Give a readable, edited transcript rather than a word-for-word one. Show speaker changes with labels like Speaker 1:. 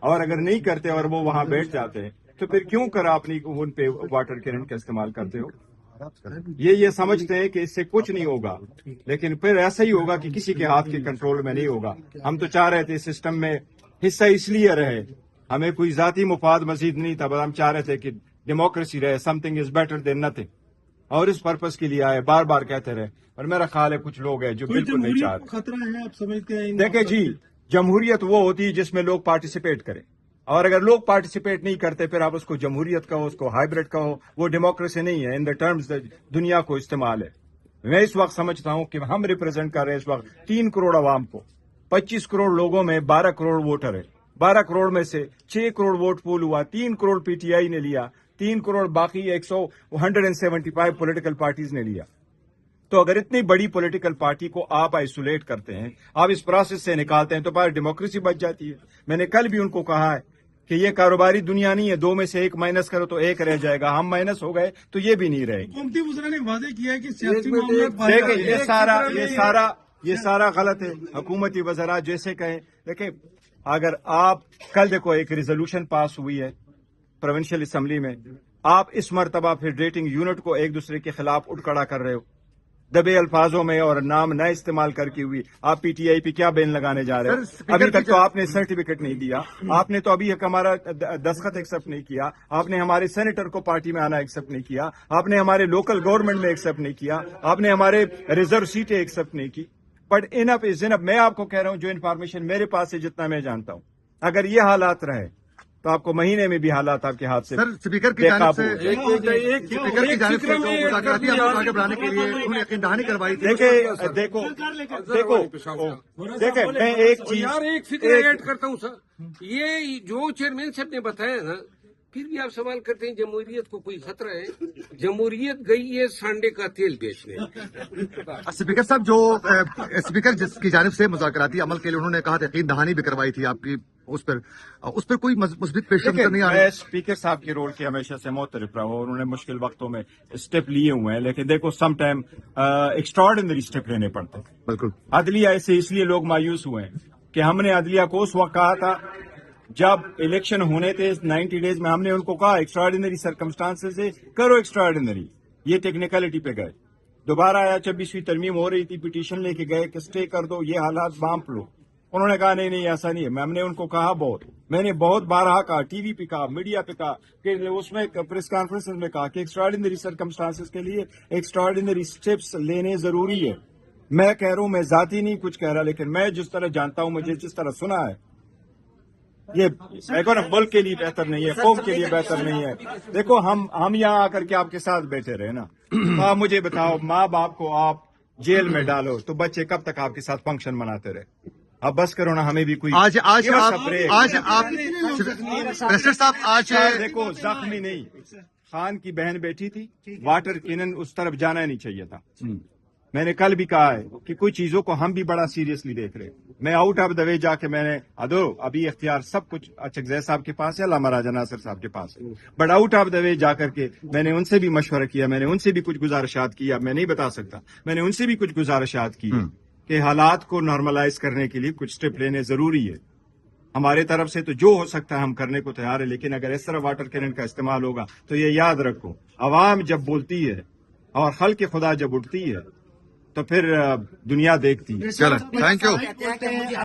Speaker 1: اور اگر نہیں کرتے اور وہ وہاں بیٹھ جاتے ہیں تو پھر کیوں کر اپنی ان پہ واٹر کرنٹ کا استعمال کرتے ہو؟ یہ سمجھتے ہیں کہ اس سے کچھ نہیں ہوگا، لیکن پھر ایسا ہی ہوگا کہ کسی کے ہاتھ کے کنٹرول میں نہیں ہوگا۔ ہم تو چاہ رہے تھے سسٹم میں حصہ اس لیے رہے، ہمیں کوئی ذاتی مفاد مزید نہیں تھا، بس ہم چاہ رہے تھے کہ ڈیموکریسی رہے، some thing is better than nothing, اور اس پرپز کے لیے آئے، بار بار کہتے رہے۔ اور میرا خیال ہے کچھ لوگ ہیں جو بالکل نہیں چاہتے۔
Speaker 2: خطرہ ہے آپ سمجھتے ہیں؟
Speaker 1: دیکھیں جی، جمہوریت وہ ہوتی ہے جس میں لوگ پارٹیسپیٹ کریں، اور اگر لوگ پارٹیسپیٹ نہیں کرتے پھر آپ اس کو جمہوریت کہو، اس کو ہائیبرڈ کہو، وہ ڈیموکریسی نہیں ہے ان دا ٹرمز دنیا کو استعمال ہے۔ میں اس وقت سمجھتا ہوں کہ ہم ریپرزینٹ کر رہے ہیں اس وقت 3 کروڑ عوام کو، 25 کروڑ لوگوں میں 12 کروڑ ووٹر ہے، 12 کروڑ میں سے 6 کروڑ ووٹ پول ہوا، 3 کروڑ پی ٹی آئی نے لیا، 3 کروڑ باقی 175 پولیٹیکل پارٹیز نے لیا۔ تو اگر اتنی بڑی پولیٹیکل پارٹی کو آپ آئسولیٹ کرتے ہیں، آپ اس پروسیس سے نکالتے ہیں، تو باہر ڈیموکریسی بچ جاتی ہے۔ میں نے کل بھی ان کو کہا ہے کہ یہ کاروباری دنیا نہیں ہے، 2 میں سے 1 مائنس کرو تو 1 رہ جائے گا، ہم مائنس ہو گئے تو یہ بھی نہیں رہے گی۔
Speaker 2: حکومتی وزراء نے واضح کیا ہے کہ سیاسی معاملات
Speaker 1: دیکھیں یہ سارا غلط ہے۔ حکومتی وزراء جیسے کہیں، دیکھیں اگر آپ کل دیکھو ایک ریزولوشن پاس ہوئی ہے پروونشل اسمبلی میں، آپ اس مرتبہ پھر ریٹنگ یونٹ کو ایک دوسرے کے خلاف اٹھ کھڑا کر رہے ہو، دبے الفاظوں میں اور نام نہ استعمال کر کے ہوئی۔ آپ پی ٹی آئی پہ کیا بین لگانے جا رہے ہو؟ ابھی تک تو آپ نے سرٹیفکیٹ نہیں دیا، آپ نے تو ابھی ہمارا دستخط ایکسپٹ نہیں کیا، آپ نے ہمارے سینیٹر کو پارٹی میں آنا ایکسپٹ نہیں کیا، آپ نے ہمارے لوکل گورنمنٹ میں ایکسپٹ نہیں کیا، آپ نے ہمارے ریزرو سیٹیں ایکسپٹ نہیں کی۔ بٹ انف از انف، میں آپ کو کہہ رہا ہوں جو انفارمیشن میرے پاس ہے، جتنا میں جانتا ہوں، اگر یہ حالات رہے تو آپ کو مہینے میں بھی حالات آپ کے ہاتھ سے
Speaker 3: اسپیکر کی جانب سے جو مذاکراتی عمل کو آگے بڑھانے کے لیے انہوں نے یقین دہانی کروائی تھی۔
Speaker 1: دیکھیں میں ایک چیز
Speaker 4: ایک فکر ایڈ کرتا ہوں سر، یہ جو چیئرمین صاحب نے بتایا نا، پھر بھی آپ سوال کرتے ہیں جمہوریت کو کوئی خطرہ ہے؟ جمہوریت گئی ہے سانڈے کا تیل بیچنے۔
Speaker 3: اسپیکر صاحب، جو اسپیکر جس کی جانب سے مذاکراتی عمل کے لیے انہوں نے کہا تھا یقین دہانی بھی کروائی تھی آپ کی، اس پر کوئی مثبت پیش رفت نہیں آ رہی؟
Speaker 1: میں اسپیکر صاحب کے رول کے ہمیشہ سے معترف رہا ہوں، انہوں نے مشکل وقتوں میں اسٹیپ لیے ہوئے ہیں، لیکن دیکھو سم ٹائم ایکسٹراڈنری اسٹیپ لینے پڑتے ہیں۔
Speaker 3: بالکل۔
Speaker 1: عدلیہ سے اس لیے لوگ مایوس ہوئے ہیں کہ ہم نے عدلیہ کو اس وقت کہا تھا جب الیکشن ہونے تھے 90 ڈیز میں، ہم نے ان کو کہا ایکسٹراڈنری سرکمسٹانسز سے کرو ایکسٹراڈنری، یہ ٹیکنیکلٹی پہ گئے۔ دوبارہ آیا 26ویں ترمیم ہو رہی تھی، پٹیشن لے کے گئے کہ اسٹے کر دو، یہ حالات بانپ لو۔ انہوں نے کہا نہیں ایسا نہیں ہے۔ ہم نے ان کو کہا میں نے بہت بارہا کہا، ٹی وی پہ کہا، میڈیا پہ کہا، کہ اس میں پریس کانفرنس میں کہا کہ ایکسٹراڈنری سرکمسٹانسز کے لیے ایکسٹراڈنری اسٹیپس لینے ضروری ہے۔ میں کہہ رہا ہوں، میں ذاتی نہیں کچھ کہہ رہا، لیکن میں جس طرح جانتا ہوں، مجھے جس طرح سنا ہے، یہ ملک کے لیے بہتر نہیں ہے، قوم کے لیے بہتر نہیں ہے۔ دیکھو ہم یہاں آ کر کے آپ کے ساتھ بیٹھے رہے نا، آپ مجھے بتاؤ، ماں باپ کو آپ جیل میں ڈالو تو بچے کب تک آپ کے ساتھ فنکشن مناتے رہے؟ اب بس کرو نا، ہمیں بھی کوئی
Speaker 3: آج صاحب
Speaker 1: دیکھو زخمی نہیں، خان کی بہن بیٹھی تھی، واٹر کینن اس طرف جانا ہی نہیں چاہیے تھا۔ میں نے کل بھی کہا ہے کہ کچھ چیزوں کو ہم بھی بڑا سیریسلی دیکھ رہے۔ میں آؤٹ آف دا وے جا کے میں نے ابھی اختیار سب کچھ اچھا صاحب کے پاس ہے، علامہ راجہ ناصر صاحب کے پاس ہے، بٹ آؤٹ آف دا وے جا کر کے میں نے ان سے بھی مشورہ کیا، میں نے ان سے بھی کچھ گزارشات کی، اب میں نہیں بتا سکتا، میں نے ان سے بھی کچھ گزارشات کی کہ حالات کو نارملائز کرنے کے لیے کچھ اسٹیپ لینے ضروری ہے۔ ہمارے طرف سے تو جو ہو سکتا ہے ہم کرنے کو تیار ہے، لیکن اگر اس طرح واٹر کینن کا استعمال ہوگا تو یہ یاد رکھو، عوام جب بولتی ہے اور خلق خدا جب اٹھتی ہے تو پھر دنیا دیکھتی ہے۔
Speaker 3: چلیں، تھینک یو۔